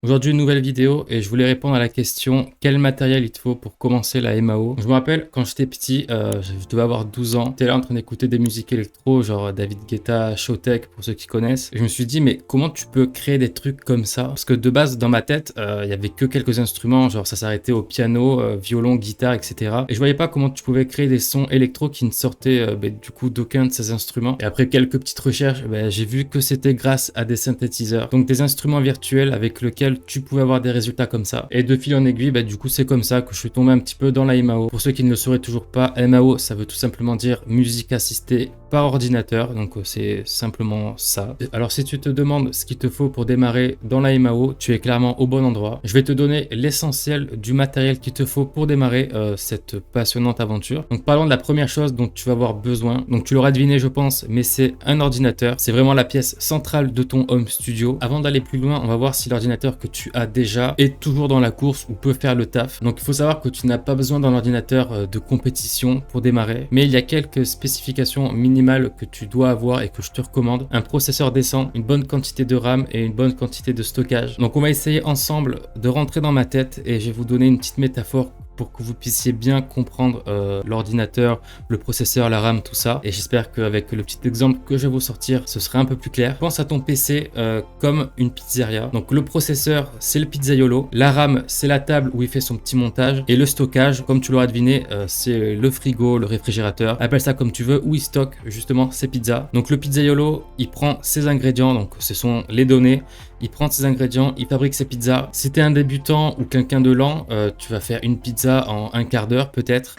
Aujourd'hui, une nouvelle vidéo et je voulais répondre à la question quel matériel il te faut pour commencer la MAO. Je me rappelle quand j'étais petit, je devais avoir 12 ans, j'étais là en train d'écouter des musiques électro, genre David Guetta, Showtek pour ceux qui connaissent. Et je me suis dit, mais comment tu peux créer des trucs comme ça? Parce que de base, dans ma tête, il y avait que quelques instruments, genre ça s'arrêtait au piano, violon, guitare, etc. Et je voyais pas comment tu pouvais créer des sons électro qui ne sortaient du coup d'aucun de ces instruments. Et après quelques petites recherches, j'ai vu que c'était grâce à des synthétiseurs, donc des instruments virtuels avec lesquels tu pouvais avoir des résultats comme ça. Et de fil en aiguille, du coup, c'est comme ça que je suis tombé un petit peu dans la MAO. Pour ceux qui ne le sauraient toujours pas, MAO, ça veut tout simplement dire musique assistée par ordinateur. Donc, c'est simplement ça. Alors, si tu te demandes ce qu'il te faut pour démarrer dans la MAO, tu es clairement au bon endroit. Je vais te donner l'essentiel du matériel qu'il te faut pour démarrer cette passionnante aventure. Donc, parlons de la première chose dont tu vas avoir besoin. Donc, tu l'auras deviné, je pense, mais c'est un ordinateur. C'est vraiment la pièce centrale de ton home studio. Avant d'aller plus loin, on va voir si l'ordinateur que tu as déjà est toujours dans la course ou peut faire le taf. Donc il faut savoir que tu n'as pas besoin d'un ordinateur de compétition pour démarrer, mais il y a quelques spécifications minimales que tu dois avoir et que je te recommande. Un processeur décent, une bonne quantité de RAM et une bonne quantité de stockage. Donc on va essayer ensemble de rentrer dans ma tête et je vais vous donner une petite métaphore pour que vous puissiez bien comprendre l'ordinateur, le processeur, la RAM, tout ça. Et j'espère qu'avec le petit exemple que je vais vous sortir, ce sera un peu plus clair. Pense à ton PC comme une pizzeria. Donc le processeur, c'est le pizzaiolo. La RAM, c'est la table où il fait son petit montage. Et le stockage, comme tu l'auras deviné, c'est le frigo, le réfrigérateur. Appelle ça comme tu veux, où il stocke justement ses pizzas. Donc le pizzaiolo, il prend ses ingrédients, donc ce sont les données. Il prend ses ingrédients, il fabrique ses pizzas. Si tu es un débutant ou quelqu'un de lent, tu vas faire une pizza en un quart d'heure peut-être.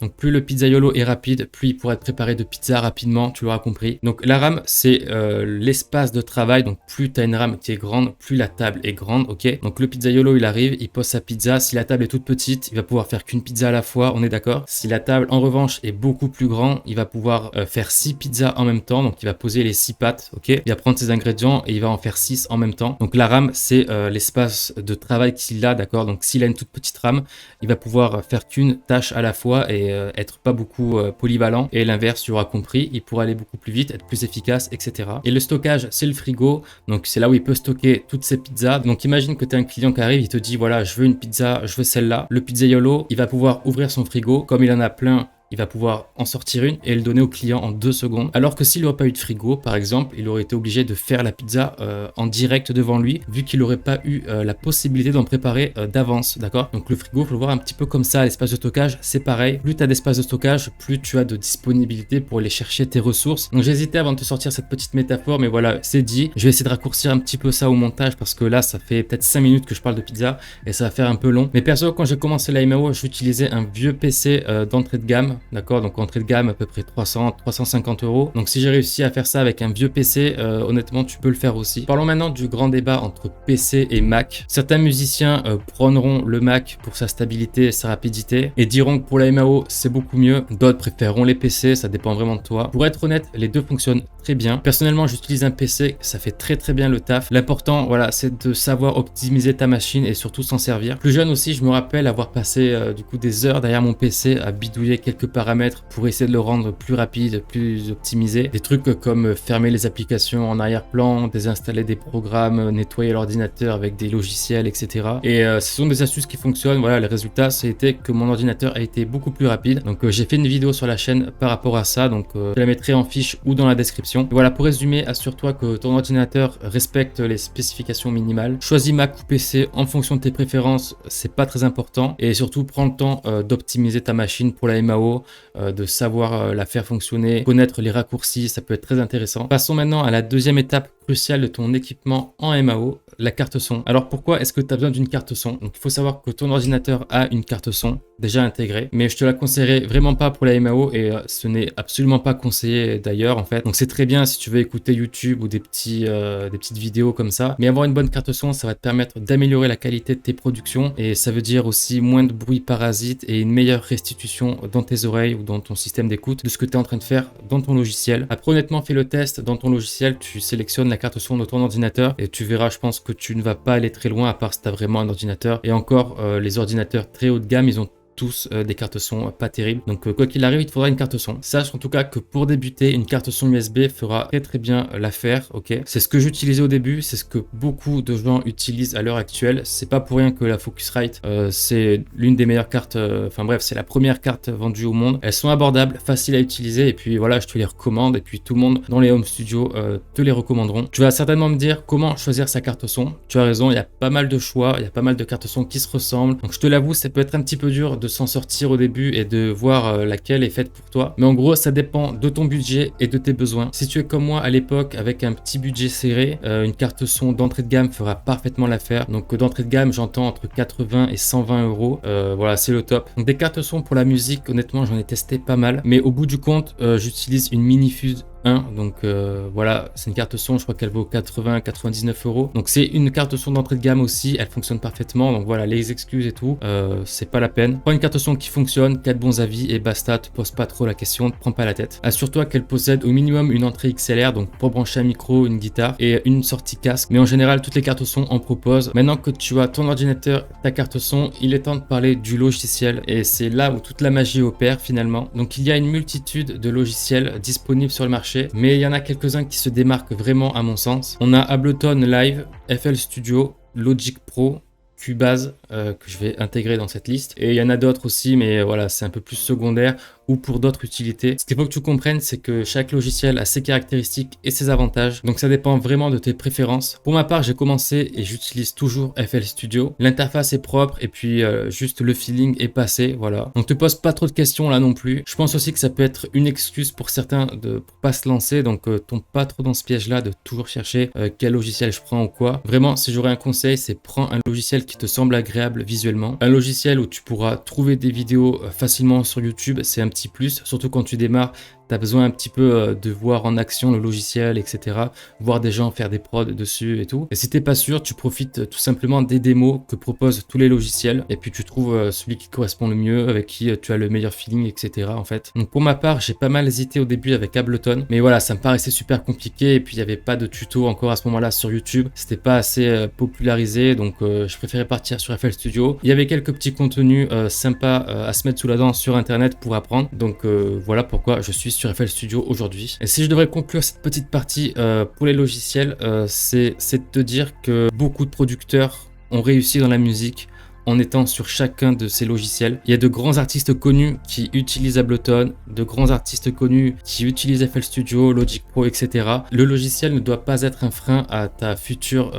Donc plus le pizzaiolo est rapide, plus il pourra te préparer de pizza rapidement, tu l'auras compris. Donc la RAM, c'est l'espace de travail. Donc plus tu as une RAM qui est grande, plus la table est grande, ok. Donc le pizzaiolo, il arrive, il pose sa pizza. Si la table est toute petite, il va pouvoir faire qu'une pizza à la fois, on est d'accord. Si la table, en revanche, est beaucoup plus grande, il va pouvoir faire 6 pizzas en même temps. Donc il va poser les 6 pâtes, ok. Il va prendre ses ingrédients et il va en faire 6 en même temps. Donc la RAM, c'est l'espace de travail qu'il a, d'accord. Donc s'il a une toute petite RAM, il va pouvoir faire qu'une tâche à la fois et être pas beaucoup polyvalent. Et l'inverse, tu auras compris, il pourra aller beaucoup plus vite, être plus efficace, etc. Et le stockage, c'est le frigo. Donc c'est là où il peut stocker toutes ses pizzas. Donc imagine que tu as un client qui arrive, il te dit voilà, je veux une pizza, je veux celle-là. Le pizzaiolo, il va pouvoir ouvrir son frigo, comme il en a plein. Il va pouvoir en sortir une et le donner au client en 2 secondes. Alors que s'il n'aurait pas eu de frigo, par exemple, il aurait été obligé de faire la pizza en direct devant lui, vu qu'il n'aurait pas eu la possibilité d'en préparer d'avance, d'accord. Donc le frigo, il faut le voir un petit peu comme ça. L'espace de stockage, c'est pareil. Plus tu as d'espace de stockage, plus tu as de disponibilité pour aller chercher tes ressources. Donc j'hésitais avant de te sortir cette petite métaphore, mais voilà, c'est dit. Je vais essayer de raccourcir un petit peu ça au montage parce que là, ça fait peut-être 5 minutes que je parle de pizza et ça va faire un peu long. Mais perso, quand j'ai commencé la MAO, j'utilisais un vieux PC d'entrée de gamme. D'accord, donc entrée de gamme à peu près 300-350 euros. Donc si j'ai réussi à faire ça avec un vieux PC, honnêtement tu peux le faire aussi. Parlons maintenant du grand débat entre PC et Mac. Certains musiciens prôneront le Mac pour sa stabilité et sa rapidité et diront que pour la MAO c'est beaucoup mieux. D'autres préféreront les PC, ça dépend vraiment de toi. Pour être honnête, les deux fonctionnent très bien. Personnellement, j'utilise un PC, ça fait très bien le taf. L'important, voilà, c'est de savoir optimiser ta machine et surtout s'en servir. Plus jeune aussi, je me rappelle avoir passé du coup des heures derrière mon PC à bidouiller quelques paramètres pour essayer de le rendre plus rapide, plus optimisé. Des trucs comme fermer les applications en arrière-plan, désinstaller des programmes, nettoyer l'ordinateur avec des logiciels, etc. Et ce sont des astuces qui fonctionnent. Voilà, le résultat, c'était que mon ordinateur a été beaucoup plus rapide. Donc j'ai fait une vidéo sur la chaîne par rapport à ça. Donc je la mettrai en fiche ou dans la description. Et voilà, pour résumer, assure-toi que ton ordinateur respecte les spécifications minimales. Choisis Mac ou PC en fonction de tes préférences, c'est pas très important. Et surtout, prends le temps d'optimiser ta machine pour la MAO, de savoir la faire fonctionner, connaître les raccourcis, ça peut être très intéressant. Passons maintenant à la deuxième étape cruciale de ton équipement en MAO, la carte son. Alors pourquoi est-ce que tu as besoin d'une carte son? Donc il faut savoir que ton ordinateur a une carte son déjà intégrée, mais je te la conseillerais vraiment pas pour la MAO et ce n'est absolument pas conseillé d'ailleurs en fait. Donc c'est très bien si tu veux écouter YouTube ou des petites vidéos comme ça, mais avoir une bonne carte son, ça va te permettre d'améliorer la qualité de tes productions et ça veut dire aussi moins de bruit parasite et une meilleure restitution dans tes oreilles ou dans ton système d'écoute de ce que tu es en train de faire dans ton logiciel. Après honnêtement, fais le test dans ton logiciel, tu sélectionnes la carte son de ton ordinateur et tu verras, je pense que tu ne vas pas aller très loin à part si tu as vraiment un ordinateur. Et encore, les ordinateurs très haut de gamme, ils ont tous des cartes son pas terribles. Donc quoi qu'il arrive, il te faudra une carte son. Sache en tout cas que pour débuter, une carte son USB fera très bien l'affaire, ok. C'est ce que j'utilisais au début, c'est ce que beaucoup de gens utilisent à l'heure actuelle. C'est pas pour rien que la Focusrite, c'est l'une des meilleures cartes, enfin bref, c'est la première carte vendue au monde. Elles sont abordables, faciles à utiliser, et puis voilà, je te les recommande, et puis tout le monde dans les home studios te les recommanderont. Tu vas certainement me dire comment choisir sa carte son. Tu as raison, il y a pas mal de choix, il y a pas mal de cartes son qui se ressemblent. Donc je te l'avoue, ça peut être un petit peu dur de s'en sortir au début et de voir laquelle est faite pour toi. Mais en gros, ça dépend de ton budget et de tes besoins. Si tu es comme moi à l'époque avec un petit budget serré, une carte son d'entrée de gamme fera parfaitement l'affaire. Donc d'entrée de gamme, j'entends entre 80 et 120 euros. Voilà, c'est le top. Donc des cartes son pour la musique, honnêtement, j'en ai testé pas mal. Mais au bout du compte, j'utilise une Minifuse 1, donc voilà, c'est une carte son, je crois qu'elle vaut 80-99 euros. Donc c'est une carte son d'entrée de gamme aussi, elle fonctionne parfaitement. Donc voilà, les excuses et tout, c'est pas la peine. Prends une carte son qui fonctionne, 4 bons avis et basta, te pose pas trop la question, te prends pas la tête. Assure-toi qu'elle possède au minimum une entrée XLR, donc pour brancher un micro, une guitare et une sortie casque. Mais en général, toutes les cartes son en proposent. Maintenant que tu as ton ordinateur, ta carte son, il est temps de parler du logiciel et c'est là où toute la magie opère finalement. Donc il y a une multitude de logiciels disponibles sur le marché, mais il y en a quelques-uns qui se démarquent vraiment à mon sens. On a Ableton Live, FL Studio, Logic Pro, Cubase que je vais intégrer dans cette liste, et il y en a d'autres aussi, mais voilà, c'est un peu plus secondaire ou pour d'autres utilités. Ce qu'il faut que tu comprennes, c'est que chaque logiciel a ses caractéristiques et ses avantages, donc ça dépend vraiment de tes préférences. Pour ma part, j'ai commencé et j'utilise toujours FL Studio. L'interface est propre et puis juste le feeling est passé, voilà. Donc te pose pas trop de questions là non plus. Je pense aussi que ça peut être une excuse pour certains pour pas se lancer, donc tombe pas trop dans ce piège-là de toujours chercher quel logiciel je prends ou quoi. Vraiment, si j'aurais un conseil, c'est prends un logiciel qui te semble agréable visuellement, un logiciel où tu pourras trouver des vidéos facilement sur YouTube, c'est un petit plus, surtout quand tu démarres. Tu as besoin un petit peu de voir en action le logiciel, etc. Voir des gens faire des prods dessus et tout. Et si t'es pas sûr, tu profites tout simplement des démos que proposent tous les logiciels. Et puis tu trouves celui qui correspond le mieux, avec qui tu as le meilleur feeling, etc. en fait. Donc pour ma part, j'ai pas mal hésité au début avec Ableton. Mais voilà, ça me paraissait super compliqué. Et puis il n'y avait pas de tuto encore à ce moment-là sur YouTube. C'était pas assez popularisé. Donc je préférais partir sur FL Studio. Il y avait quelques petits contenus sympas à se mettre sous la dent sur Internet pour apprendre. Donc voilà pourquoi je suis sur FL Studio aujourd'hui. Et si je devrais conclure cette petite partie pour les logiciels, c'est de te dire que beaucoup de producteurs ont réussi dans la musique en étant sur chacun de ces logiciels. Il y a de grands artistes connus qui utilisent Ableton, de grands artistes connus qui utilisent FL Studio, Logic Pro, etc. Le logiciel ne doit pas être un frein à ta future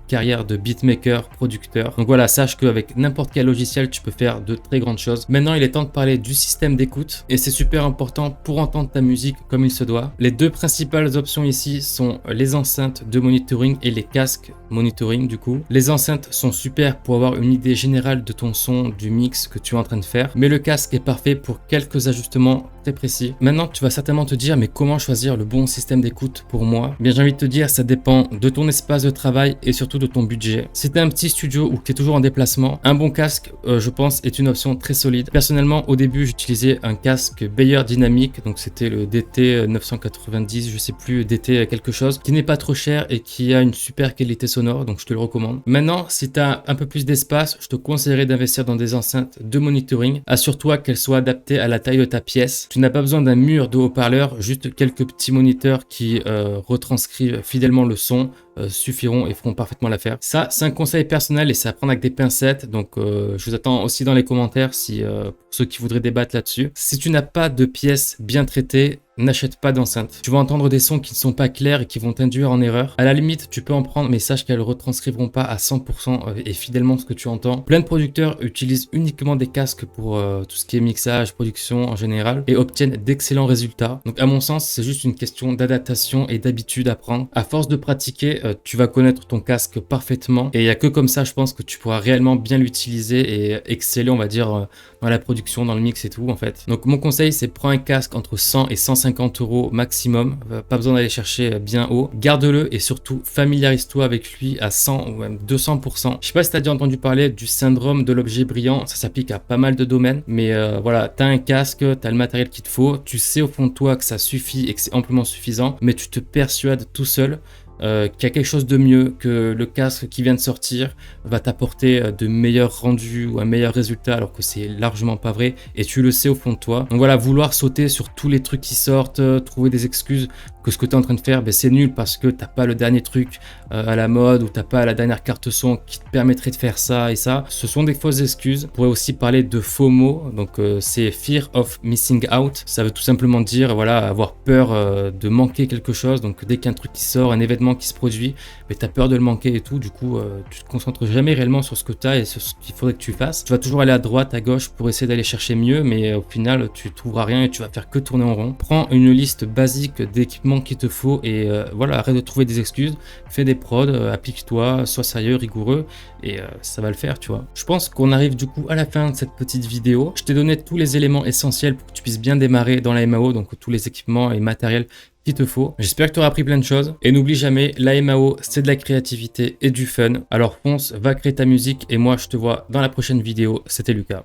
carrière de beatmaker, producteur. Donc voilà, sache qu'avec n'importe quel logiciel, tu peux faire de très grandes choses. Maintenant, il est temps de parler du système d'écoute et c'est super important pour entendre ta musique comme il se doit. Les deux principales options ici sont les enceintes de monitoring et les casques monitoring du coup. Les enceintes sont super pour avoir une idée générale de ton son, du mix que tu es en train de faire, mais le casque est parfait pour quelques ajustements très précis. Maintenant, tu vas certainement te dire, mais comment choisir le bon système d'écoute pour moi? Bien, j'ai envie de te dire, ça dépend de ton espace de travail et surtout de ton budget. Si tu as un petit studio ou que tu es toujours en déplacement, un bon casque, je pense, est une option très solide. Personnellement, au début, j'utilisais un casque Beyer Dynamic, donc c'était le DT 990, je sais plus, DT quelque chose, qui n'est pas trop cher et qui a une super qualité sonore, donc je te le recommande. Maintenant, si tu as un peu plus d'espace, je te conseillerais d'investir dans des enceintes de monitoring. Assure-toi qu'elles soient adaptées à la taille de ta pièce. Tu n'as pas besoin d'un mur de haut-parleurs, juste quelques petits moniteurs qui retranscrivent fidèlement le son suffiront et feront parfaitement l'affaire. Ça, c'est un conseil personnel et c'est à prendre avec des pincettes. Donc, je vous attends aussi dans les commentaires si pour ceux qui voudraient débattre là-dessus. Si tu n'as pas de pièces bien traitées, n'achète pas d'enceinte. Tu vas entendre des sons qui ne sont pas clairs et qui vont t'induire en erreur. À la limite, tu peux en prendre, mais sache qu'elles ne retranscriveront pas à 100% et fidèlement ce que tu entends. Plein de producteurs utilisent uniquement des casques pour tout ce qui est mixage, production en général et obtiennent d'excellents résultats. Donc, à mon sens, c'est juste une question d'adaptation et d'habitude à prendre. À force de pratiquer, tu vas connaître ton casque parfaitement et il n'y a que comme ça, je pense, que tu pourras réellement bien l'utiliser et exceller, on va dire, dans la production, dans le mix et tout, en fait. Donc, mon conseil, c'est prends un casque entre 100 et 150 € maximum, pas besoin d'aller chercher bien haut, garde-le et surtout familiarise-toi avec lui à 100 ou même 200%. Je sais pas si tu as déjà entendu parler du syndrome de l'objet brillant, ça s'applique à pas mal de domaines, mais voilà, tu as un casque, tu as le matériel qu'il te faut, tu sais au fond de toi que ça suffit et que c'est amplement suffisant, mais tu te persuades tout seul qu'il y a quelque chose de mieux, que le casque qui vient de sortir va t'apporter de meilleurs rendus ou un meilleur résultat, alors que c'est largement pas vrai et tu le sais au fond de toi. Donc voilà, vouloir sauter sur tous les trucs qui sortent, trouver des excuses que ce que tu es en train de faire, ben c'est nul parce que t'as pas le dernier truc à la mode ou t'as pas la dernière carte son qui te permettrait de faire ça et ça. Ce sont des fausses excuses. On pourrait aussi parler de FOMO, donc c'est Fear of Missing Out. Ça veut tout simplement dire, voilà, avoir peur de manquer quelque chose. Donc dès qu'un truc qui sort, un événement qui se produit, mais tu as peur de le manquer et tout. Du coup, tu te concentres jamais réellement sur ce que tu as et sur ce qu'il faudrait que tu fasses. Tu vas toujours aller à droite, à gauche pour essayer d'aller chercher mieux, mais au final, tu trouveras rien et tu vas faire que tourner en rond. Prends une liste basique d'équipements qu'il te faut et voilà, arrête de trouver des excuses, fais des prods, applique-toi, sois sérieux, rigoureux et ça va le faire, tu vois. Je pense qu'on arrive du coup à la fin de cette petite vidéo. Je t'ai donné tous les éléments essentiels pour que tu puisses bien démarrer dans la MAO, donc tous les équipements et matériel qu'il te faut. J'espère que tu auras appris plein de choses et n'oublie jamais, la MAO c'est de la créativité et du fun. Alors fonce, va créer ta musique et moi je te vois dans la prochaine vidéo. C'était Lucas.